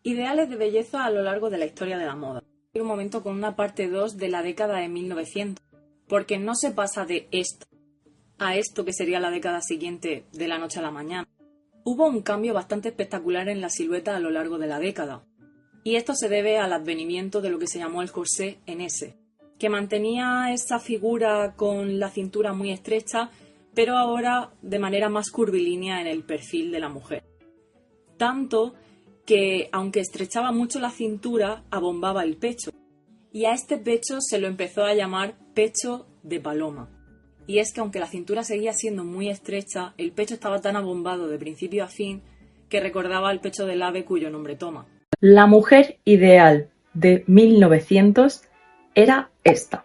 Ideales de belleza a lo largo de la historia de la moda. Hay un momento con una parte 2 de la década de 1900, porque no se pasa de esto a esto que sería la década siguiente de la noche a la mañana. Hubo un cambio bastante espectacular en la silueta a lo largo de la década, y esto se debe al advenimiento de lo que se llamó el corsé en S, que mantenía esa figura con la cintura muy estrecha, pero ahora de manera más curvilínea en el perfil de la mujer. Tanto que, aunque estrechaba mucho la cintura, abombaba el pecho. Y a este pecho se lo empezó a llamar pecho de paloma. Y es que aunque la cintura seguía siendo muy estrecha, el pecho estaba tan abombado de principio a fin que recordaba el pecho del ave cuyo nombre toma. La mujer ideal de 1900 era esta.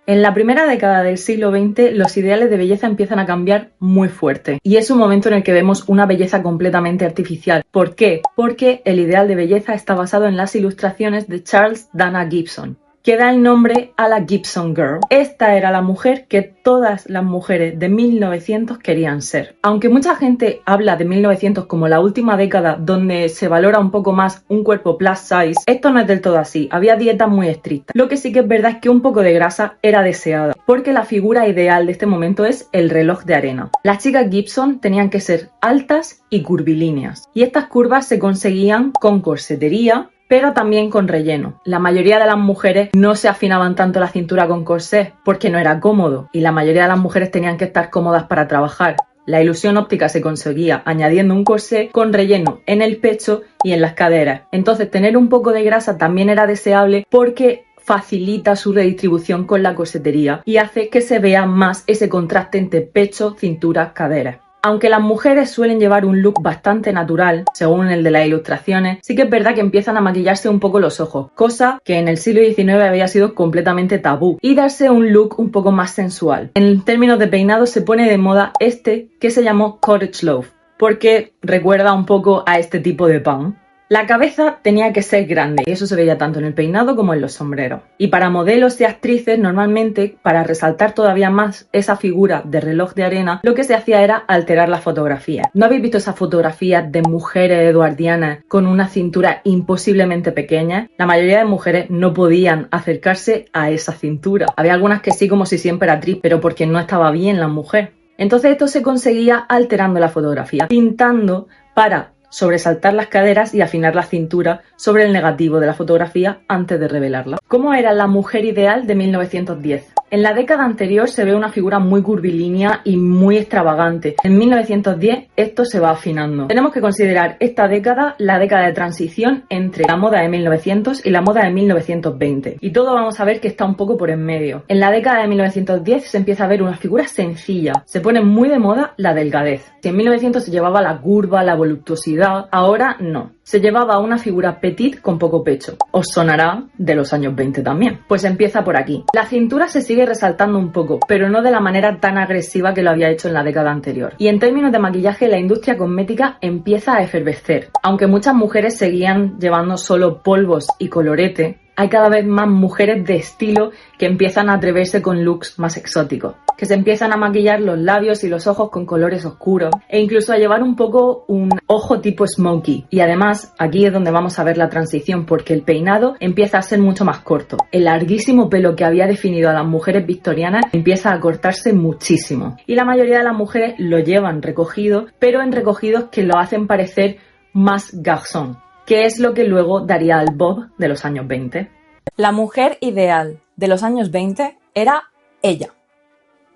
En la primera década del siglo XX, los ideales de belleza empiezan a cambiar muy fuerte. Y es un momento en el que vemos una belleza completamente artificial. ¿Por qué? Porque el ideal de belleza está basado en las ilustraciones de Charles Dana Gibson, que da el nombre a la Gibson Girl. Esta era la mujer que todas las mujeres de 1900 querían ser. Aunque mucha gente habla de 1900 como la última década donde se valora un poco más un cuerpo plus size, esto no es del todo así. Había dietas muy estrictas. Lo que sí que es verdad es que un poco de grasa era deseada, porque la figura ideal de este momento es el reloj de arena. Las chicas Gibson tenían que ser altas y curvilíneas, y estas curvas se conseguían con corsetería, pero también con relleno. La mayoría de las mujeres no se afinaban tanto la cintura con corsé porque no era cómodo, y la mayoría de las mujeres tenían que estar cómodas para trabajar. La ilusión óptica se conseguía añadiendo un corsé con relleno en el pecho y en las caderas. Entonces tener un poco de grasa también era deseable porque facilita su redistribución con la corsetería y hace que se vea más ese contraste entre pecho, cintura, caderas. Aunque las mujeres suelen llevar un look bastante natural, según el de las ilustraciones, sí que es verdad que empiezan a maquillarse un poco los ojos, cosa que en el siglo XIX había sido completamente tabú, y darse un look un poco más sensual. En términos de peinado se pone de moda este que se llamó cottage loaf, porque recuerda un poco a este tipo de pan. La cabeza tenía que ser grande y eso se veía tanto en el peinado como en los sombreros. Y para modelos y actrices, normalmente, para resaltar todavía más esa figura de reloj de arena, lo que se hacía era alterar la fotografía. ¿No habéis visto esas fotografías de mujeres eduardianas con una cintura imposiblemente pequeña? La mayoría de mujeres no podían acercarse a esa cintura. Había algunas que sí, como si siempre era actriz, pero porque no estaba bien la mujer. Entonces esto se conseguía alterando la fotografía, pintando para sobresaltar las caderas y afinar la cintura sobre el negativo de la fotografía antes de revelarla. ¿Cómo era la mujer ideal de 1910? En la década anterior se ve una figura muy curvilínea y muy extravagante. En 1910 esto se va afinando. Tenemos que considerar esta década la década de transición entre la moda de 1900 y la moda de 1920. Y todo vamos a ver que está un poco por en medio. En la década de 1910 se empieza a ver una figura sencilla. Se pone muy de moda la delgadez. Si en 1900 se llevaba la curva, la voluptuosidad, ahora no. Se llevaba una figura petit con poco pecho. Os sonará de los años 20 también. Pues empieza por aquí. La cintura se sigue resaltando un poco, pero no de la manera tan agresiva que lo había hecho en la década anterior. Y en términos de maquillaje, la industria cosmética empieza a efervescer. Aunque muchas mujeres seguían llevando solo polvos y colorete, hay cada vez más mujeres de estilo que empiezan a atreverse con looks más exóticos, que se empiezan a maquillar los labios y los ojos con colores oscuros e incluso a llevar un poco un ojo tipo smokey. Y además aquí es donde vamos a ver la transición, porque el peinado empieza a ser mucho más corto. El larguísimo pelo que había definido a las mujeres victorianas empieza a cortarse muchísimo y la mayoría de las mujeres lo llevan recogido, pero en recogidos que lo hacen parecer más garçon, que es lo que luego daría al bob de los años 20. La mujer ideal de los años 20 era ella.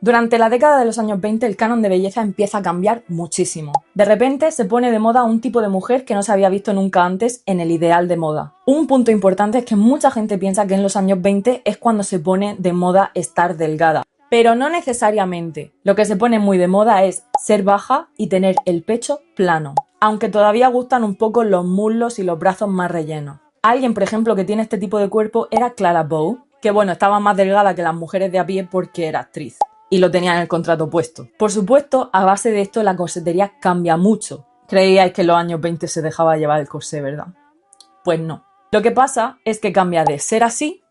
Durante la década de los años 20 el canon de belleza empieza a cambiar muchísimo. De repente se pone de moda un tipo de mujer que no se había visto nunca antes en el ideal de moda. Un punto importante es que mucha gente piensa que en los años 20 es cuando se pone de moda estar delgada. Pero no necesariamente. Lo que se pone muy de moda es ser baja y tener el pecho plano, aunque todavía gustan un poco los muslos y los brazos más rellenos. Alguien, por ejemplo, que tiene este tipo de cuerpo era Clara Bow, que bueno, estaba más delgada que las mujeres de a pie porque era actriz y lo tenía en el contrato puesto. Por supuesto, a base de esto la corsetería cambia mucho. Creíais que en los años 20 se dejaba llevar el corsé, ¿verdad? Pues no. Lo que pasa es que cambia de ser así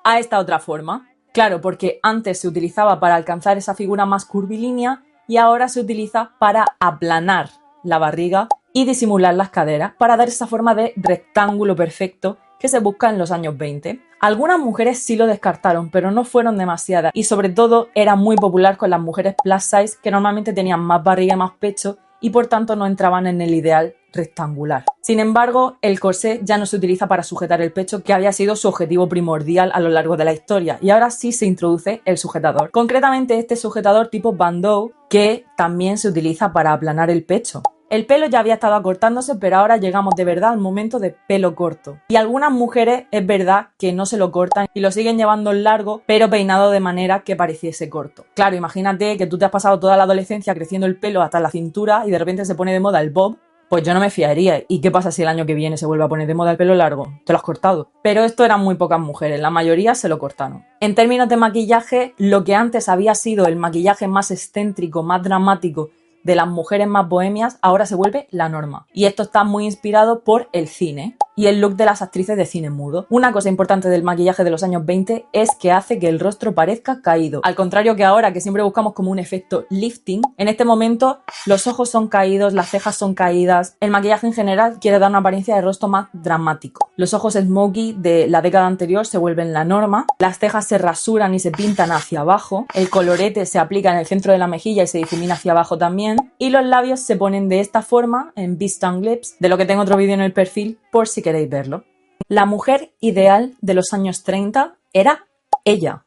a esta otra forma. Claro, porque antes se utilizaba para alcanzar esa figura más curvilínea y ahora se utiliza para aplanar la barriga y disimular las caderas para dar esa forma de rectángulo perfecto que se busca en los años 20. Algunas mujeres sí lo descartaron, pero no fueron demasiadas y sobre todo era muy popular con las mujeres plus size que normalmente tenían más barriga y más pecho y por tanto no entraban en el ideal rectangular. Sin embargo, el corsé ya no se utiliza para sujetar el pecho, que había sido su objetivo primordial a lo largo de la historia, y ahora sí se introduce el sujetador. Concretamente este sujetador tipo bandeau, que también se utiliza para aplanar el pecho. El pelo ya había estado acortándose, pero ahora llegamos de verdad al momento de pelo corto. Y algunas mujeres es verdad que no se lo cortan y lo siguen llevando largo, pero peinado de manera que pareciese corto. Claro, imagínate que tú te has pasado toda la adolescencia creciendo el pelo hasta la cintura y de repente se pone de moda el bob. Pues yo no me fiaría. ¿Y qué pasa si el año que viene se vuelve a poner de moda el pelo largo? Te lo has cortado. Pero esto eran muy pocas mujeres, la mayoría se lo cortaron. En términos de maquillaje, lo que antes había sido el maquillaje más excéntrico, más dramático de las mujeres más bohemias, ahora se vuelve la norma. Y esto está muy inspirado por el cine y el look de las actrices de cine mudo. Una cosa importante del maquillaje de los años 20 es que hace que el rostro parezca caído. Al contrario que ahora, que siempre buscamos como un efecto lifting, en este momento los ojos son caídos, las cejas son caídas. El maquillaje en general quiere dar una apariencia de rostro más dramático. Los ojos smokey de la década anterior se vuelven la norma. Las cejas se rasuran y se pintan hacia abajo. El colorete se aplica en el centro de la mejilla y se difumina hacia abajo también. Y los labios se ponen de esta forma, en V-Tongue Lips, de lo que tengo otro vídeo en el perfil por si queréis verlo. La mujer ideal de los años 30 era ella.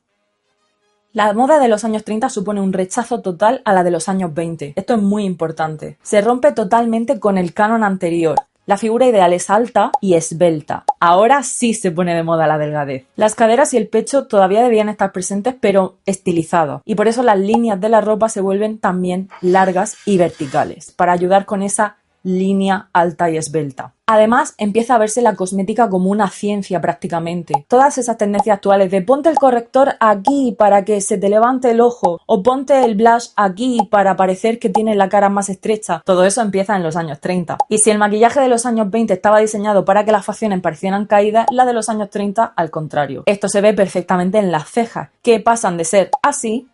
La moda de los años 30 supone un rechazo total a la de los años 20. Esto es muy importante. Se rompe totalmente con el canon anterior. La figura ideal es alta y esbelta. Ahora sí se pone de moda la delgadez. Las caderas y el pecho todavía debían estar presentes, pero estilizados. Y por eso las líneas de la ropa se vuelven también largas y verticales, para ayudar con esa línea alta y esbelta. Además, empieza a verse la cosmética como una ciencia prácticamente. Todas esas tendencias actuales de ponte el corrector aquí para que se te levante el ojo o ponte el blush aquí para parecer que tienes la cara más estrecha, todo eso empieza en los años 30. Y si el maquillaje de los años 20 estaba diseñado para que las facciones parecieran caídas, la de los años 30 al contrario. Esto se ve perfectamente en las cejas, que pasan de ser así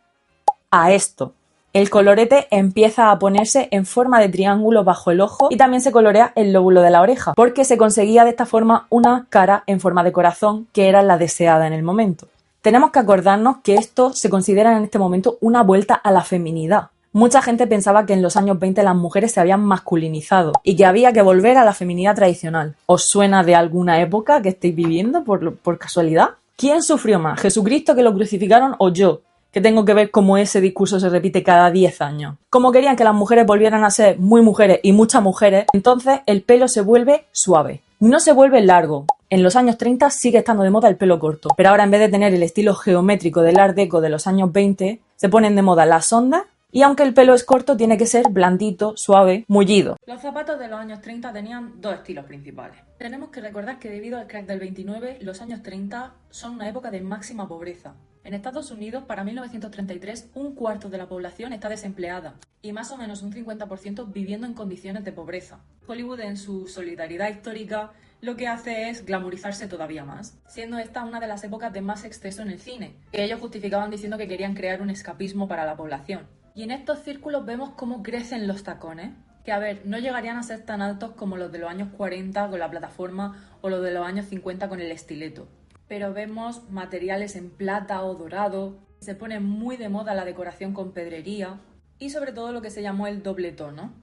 a esto. El colorete empieza a ponerse en forma de triángulo bajo el ojo y también se colorea el lóbulo de la oreja, porque se conseguía de esta forma una cara en forma de corazón que era la deseada en el momento. Tenemos que acordarnos que esto se considera en este momento una vuelta a la feminidad. Mucha gente pensaba que en los años 20 las mujeres se habían masculinizado y que había que volver a la feminidad tradicional. ¿Os suena de alguna época que estéis viviendo por casualidad? ¿Quién sufrió más, Jesucristo que lo crucificaron o yo, que tengo que ver cómo ese discurso se repite cada 10 años? Como querían que las mujeres volvieran a ser muy mujeres y muchas mujeres, entonces el pelo se vuelve suave. No se vuelve largo. En los años 30 sigue estando de moda el pelo corto, pero ahora en vez de tener el estilo geométrico del Art Deco de los años 20, se ponen de moda las ondas y aunque el pelo es corto tiene que ser blandito, suave, mullido. Los zapatos de los años 30 tenían dos estilos principales. Tenemos que recordar que debido al crack del 29, los años 30 son una época de máxima pobreza. En Estados Unidos, para 1933, un cuarto de la población está desempleada y más o menos un 50% viviendo en condiciones de pobreza. Hollywood, en su solidaridad histórica, lo que hace es glamorizarse todavía más, siendo esta una de las épocas de más exceso en el cine, que ellos justificaban diciendo que querían crear un escapismo para la población. Y en estos círculos vemos cómo crecen los tacones, que a ver, no llegarían a ser tan altos como los de los años 40 con la plataforma o los de los años 50 con el estileto. Pero vemos materiales en plata o dorado, se pone muy de moda la decoración con pedrería y sobre todo lo que se llamó el doble tono,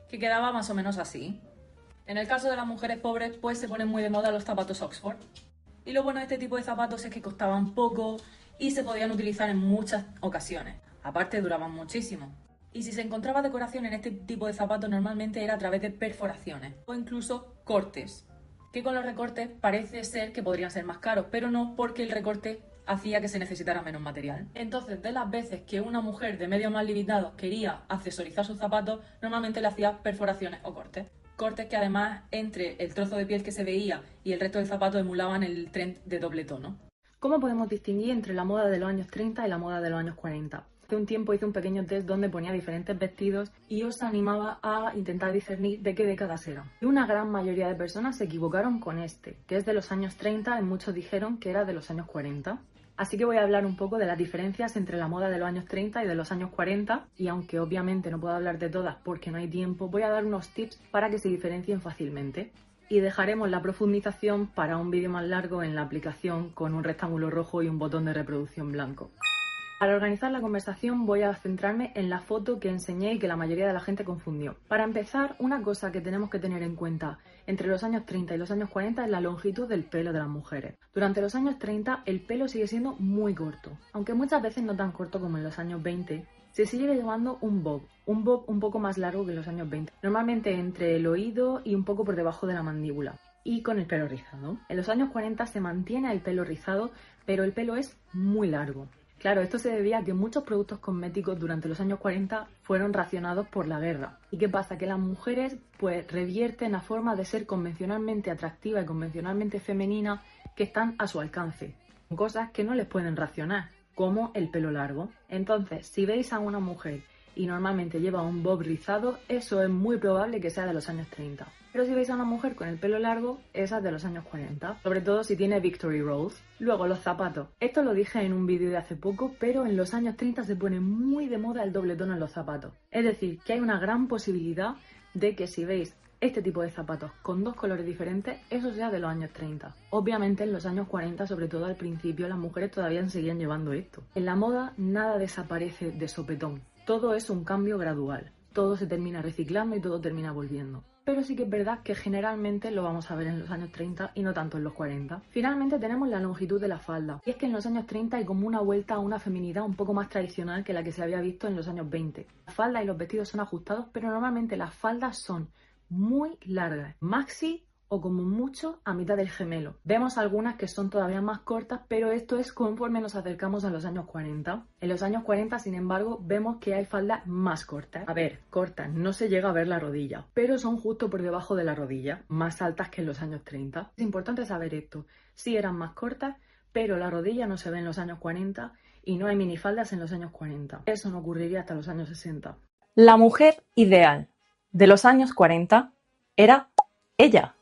que quedaba más o menos así. En el caso de las mujeres pobres, pues se ponen muy de moda los zapatos Oxford. Y lo bueno de este tipo de zapatos es que costaban poco y se podían utilizar en muchas ocasiones. Aparte, duraban muchísimo. Y si se encontraba decoración en este tipo de zapatos, normalmente era a través de perforaciones o incluso cortes, que con los recortes parece ser que podrían ser más caros, pero no, porque el recorte hacía que se necesitara menos material. Entonces, de las veces que una mujer de medios más limitados quería accesorizar sus zapatos, normalmente le hacía perforaciones o cortes. Cortes que además, entre el trozo de piel que se veía y el resto del zapato, emulaban el trend de doble tono. ¿Cómo podemos distinguir entre la moda de los años 30 y la moda de los años 40? Hace un tiempo hice un pequeño test donde ponía diferentes vestidos y os animaba a intentar discernir de qué décadas eran. Y una gran mayoría de personas se equivocaron con este, que es de los años 30 y muchos dijeron que era de los años 40. Así que voy a hablar un poco de las diferencias entre la moda de los años 30 y de los años 40, y aunque obviamente no puedo hablar de todas porque no hay tiempo, voy a dar unos tips para que se diferencien fácilmente. Y dejaremos la profundización para un vídeo más largo en la aplicación con un rectángulo rojo y un botón de reproducción blanco. Para organizar la conversación voy a centrarme en la foto que enseñé y que la mayoría de la gente confundió. Para empezar, una cosa que tenemos que tener en cuenta entre los años 30 y los años 40 es la longitud del pelo de las mujeres. Durante los años 30 el pelo sigue siendo muy corto, aunque muchas veces no tan corto como en los años 20, se sigue llevando un bob un poco más largo que en los años 20, normalmente entre el oído y un poco por debajo de la mandíbula, y con el pelo rizado. En los años 40 se mantiene el pelo rizado, pero el pelo es muy largo. Claro, esto se debía a que muchos productos cosméticos durante los años 40 fueron racionados por la guerra. ¿Y qué pasa? Que las mujeres pues revierten a formas de ser convencionalmente atractiva y convencionalmente femenina que están a su alcance. Cosas que no les pueden racionar, como el pelo largo. Entonces, si veis a una mujer y normalmente lleva un bob rizado, eso es muy probable que sea de los años 30. Pero si veis a una mujer con el pelo largo, esa es de los años 40, sobre todo si tiene Victory Rolls. Luego, los zapatos. Esto lo dije en un vídeo de hace poco, pero en los años 30 se pone muy de moda el doble tono en los zapatos. Es decir, que hay una gran posibilidad de que si veis este tipo de zapatos con dos colores diferentes, eso sea de los años 30. Obviamente en los años 40, sobre todo al principio, las mujeres todavía seguían llevando esto. En la moda nada desaparece de sopetón. Todo es un cambio gradual. Todo se termina reciclando y todo termina volviendo. Pero sí que es verdad que generalmente lo vamos a ver en los años 30 y no tanto en los 40. Finalmente tenemos la longitud de la falda. Y es que en los años 30 hay como una vuelta a una feminidad un poco más tradicional que la que se había visto en los años 20. La falda y los vestidos son ajustados, pero normalmente las faldas son muy largas, maxi o como mucho a mitad del gemelo. Vemos algunas que son todavía más cortas, pero esto es conforme nos acercamos a los años 40. En los años 40, sin embargo, vemos que hay faldas más cortas. A ver, cortas, no se llega a ver la rodilla, pero son justo por debajo de la rodilla, más altas que en los años 30. Es importante saber esto. Sí eran más cortas, pero la rodilla no se ve en los años 40 y no hay minifaldas en los años 40. Eso no ocurriría hasta los años 60. La mujer ideal de los años 40 era ella.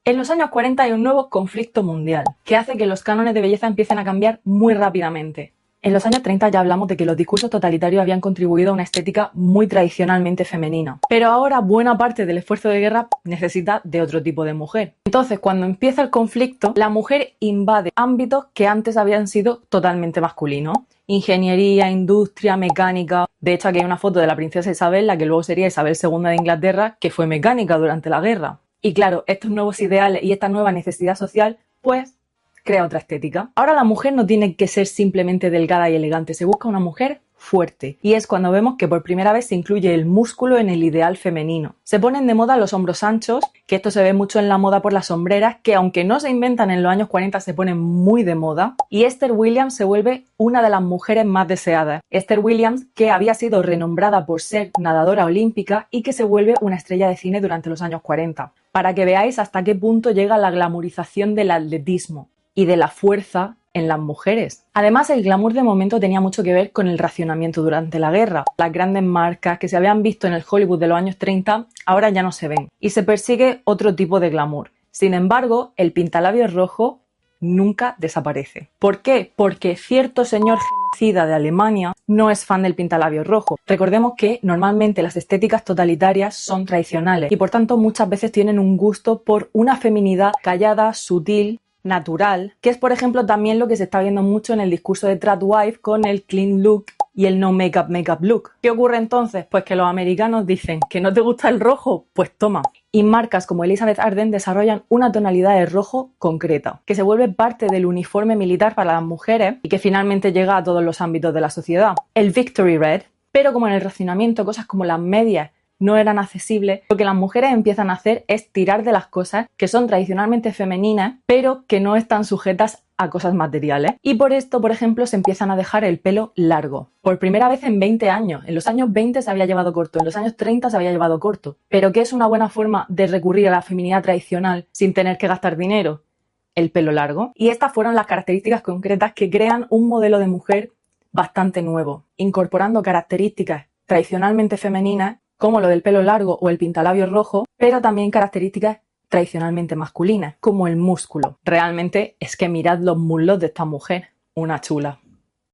En los años 40 hay un nuevo conflicto mundial que hace que los cánones de belleza empiecen a cambiar muy rápidamente. En los años 30 ya hablamos de que los discursos totalitarios habían contribuido a una estética muy tradicionalmente femenina. Pero ahora buena parte del esfuerzo de guerra necesita de otro tipo de mujer. Entonces, cuando empieza el conflicto, la mujer invade ámbitos que antes habían sido totalmente masculinos. Ingeniería, industria, mecánica. De hecho, aquí hay una foto de la princesa Isabel, la que luego sería Isabel II de Inglaterra, que fue mecánica durante la guerra. Y claro, estos nuevos ideales y esta nueva necesidad social, pues, crea otra estética. Ahora la mujer no tiene que ser simplemente delgada y elegante, se busca una mujer fuerte. Y es cuando vemos que por primera vez se incluye el músculo en el ideal femenino. Se ponen de moda los hombros anchos, que esto se ve mucho en la moda por las sombreras, que aunque no se inventan en los años 40 se ponen muy de moda. Y Esther Williams se vuelve una de las mujeres más deseadas. Esther Williams, que había sido renombrada por ser nadadora olímpica y que se vuelve una estrella de cine durante los años 40. Para que veáis hasta qué punto llega la glamurización del atletismo y de la fuerza en las mujeres. Además, el glamour de momento tenía mucho que ver con el racionamiento durante la guerra. Las grandes marcas que se habían visto en el Hollywood de los años 30 ahora ya no se ven y se persigue otro tipo de glamour. Sin embargo, el pintalabios rojo nunca desaparece. ¿Por qué? Porque cierto señor genocida de Alemania no es fan del pintalabios rojo. Recordemos que normalmente las estéticas totalitarias son tradicionales y por tanto muchas veces tienen un gusto por una feminidad callada, sutil, natural, que es por ejemplo también lo que se está viendo mucho en el discurso de Tradwife con el clean look y el no makeup look. ¿Qué ocurre entonces? Pues que los americanos dicen que no te gusta el rojo, pues toma. Y marcas como Elizabeth Arden desarrollan una tonalidad de rojo concreta, que se vuelve parte del uniforme militar para las mujeres y que finalmente llega a todos los ámbitos de la sociedad. El Victory Red, pero como en el racionamiento cosas como las medias no eran accesibles, lo que las mujeres empiezan a hacer es tirar de las cosas que son tradicionalmente femeninas, pero que no están sujetas a cosas materiales. Y por esto, por ejemplo, se empiezan a dejar el pelo largo. Por primera vez en 20 años. En los años 20 se había llevado corto, en los años 30 se había llevado corto. ¿Pero qué es una buena forma de recurrir a la feminidad tradicional sin tener que gastar dinero? El pelo largo. Y estas fueron las características concretas que crean un modelo de mujer bastante nuevo, incorporando características tradicionalmente femeninas como lo del pelo largo o el pintalabios rojo, pero también características tradicionalmente masculinas, como el músculo. Realmente es que mirad los muslos de esta mujer. Una chula.